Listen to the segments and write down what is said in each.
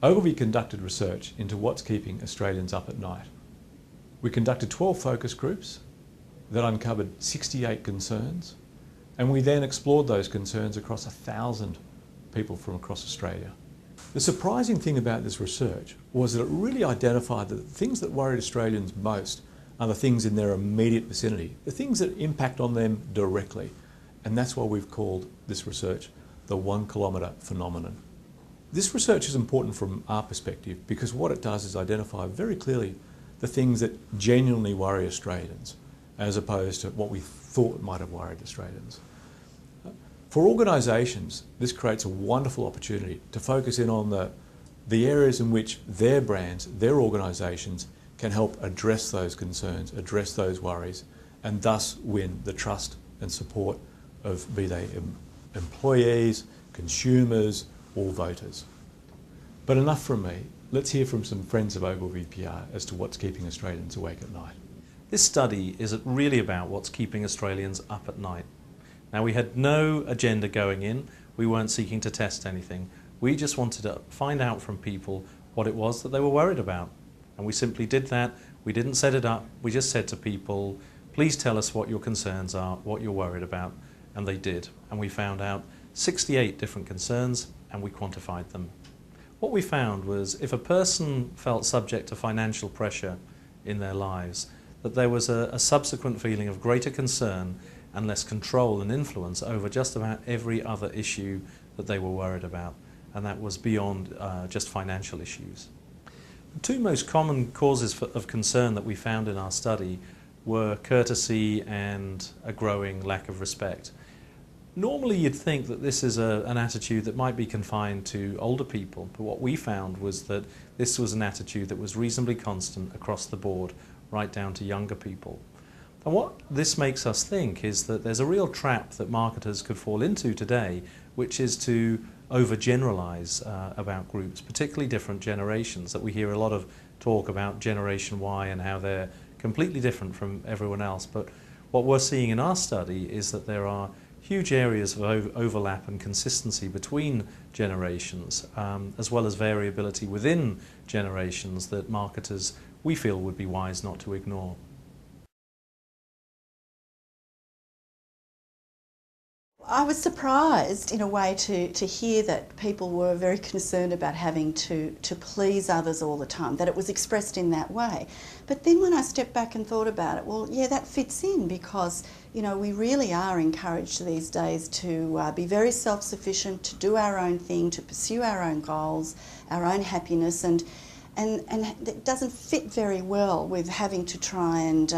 Ogilvy conducted research into what's keeping Australians up at night. We conducted 12 focus groups that uncovered 68 concerns, and we then explored those concerns across 1,000 people from across Australia. The surprising thing about this research was that it really identified that the things that worried Australians most are the things in their immediate vicinity, the things that impact on them directly. And that's why we've called this research the 1 kilometre phenomenon. This research is important from our perspective because what it does is identify very clearly the things that genuinely worry Australians, as opposed to what we thought might have worried Australians. For organisations, this creates a wonderful opportunity to focus in on the areas in which their brands, their organisations can help address those concerns, address those worries, and thus win the trust and support of be they employees, consumers, or voters. But enough from me. Let's hear from some friends of Ogilvy PR as to what's keeping Australians awake at night. This study is really about what's keeping Australians up at night. Now, we had no agenda going in. We weren't seeking to test anything. We just wanted to find out from people what it was that they were worried about. And we simply did that. We didn't set it up. We just said to people, please tell us what your concerns are, what you're worried about. And they did. And we found out 68 different concerns, and we quantified them. What we found was if a person felt subject to financial pressure in their lives, that there was a subsequent feeling of greater concern and less control and influence over just about every other issue that they were worried about. And that was beyond just financial issues. The two most common causes of concern that we found in our study were courtesy and a growing lack of respect. Normally you'd think that this is an attitude that might be confined to older people, but what we found was that this was an attitude that was reasonably constant across the board, right down to younger people. And what this makes us think is that there's a real trap that marketers could fall into today, which is to overgeneralize about groups, particularly different generations, that we hear a lot of talk about Generation Y and how they're completely different from everyone else. But what we're seeing in our study is that there are huge areas of overlap and consistency between generations, as well as variability within generations that marketers, we feel, would be wise not to ignore. I was surprised in a way to hear that people were very concerned about having to please others all the time, that it was expressed in that way. But then when I stepped back and thought about it, well, yeah, that fits in because, you know, we really are encouraged these days to be very self-sufficient, to do our own thing, to pursue our own goals, our own happiness, and it doesn't fit very well with having to try and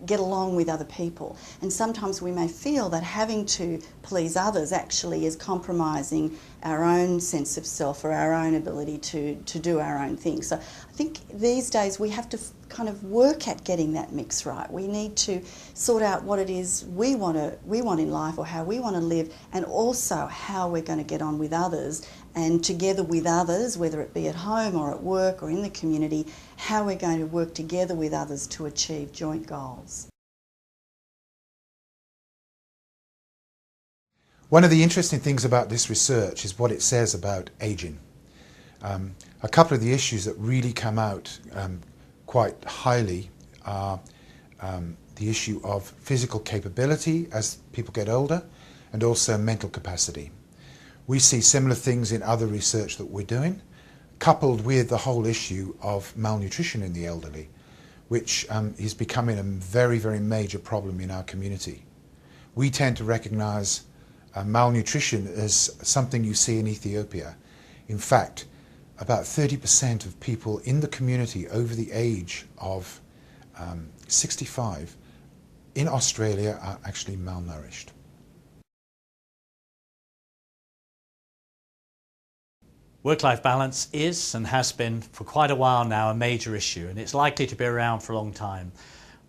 get along with other people. And sometimes we may feel that having to please others actually is compromising our own sense of self or our own ability to do our own thing. So I think these days we have to kind of work at getting that mix right. We need to sort out what it is we want in life or how we want to live, and also how we're going to get on with others, and together with others, whether it be at home or at work or in the community, how we're going to work together with others to achieve joint goals. One of the interesting things about this research is what it says about ageing. A couple of the issues that really come out quite highly are the issue of physical capability as people get older, and also mental capacity. We see similar things in other research that we're doing, coupled with the whole issue of malnutrition in the elderly, which is becoming a very, very major problem in our community. We tend to recognise malnutrition as something you see in Ethiopia. In fact, about 30% of people in the community over the age of 65 in Australia are actually malnourished. Work-life balance is and has been for quite a while now a major issue, and it's likely to be around for a long time.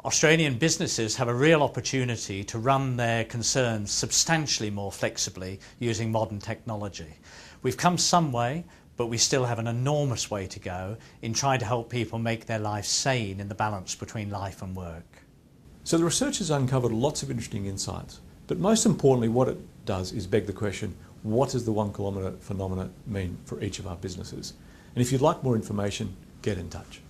Australian businesses have a real opportunity to run their concerns substantially more flexibly using modern technology. We've come some way, but we still have an enormous way to go in trying to help people make their lives sane in the balance between life and work. So the research has uncovered lots of interesting insights, but most importantly what it does is beg the question, what does the 1 kilometre phenomenon mean for each of our businesses? And if you'd like more information, get in touch.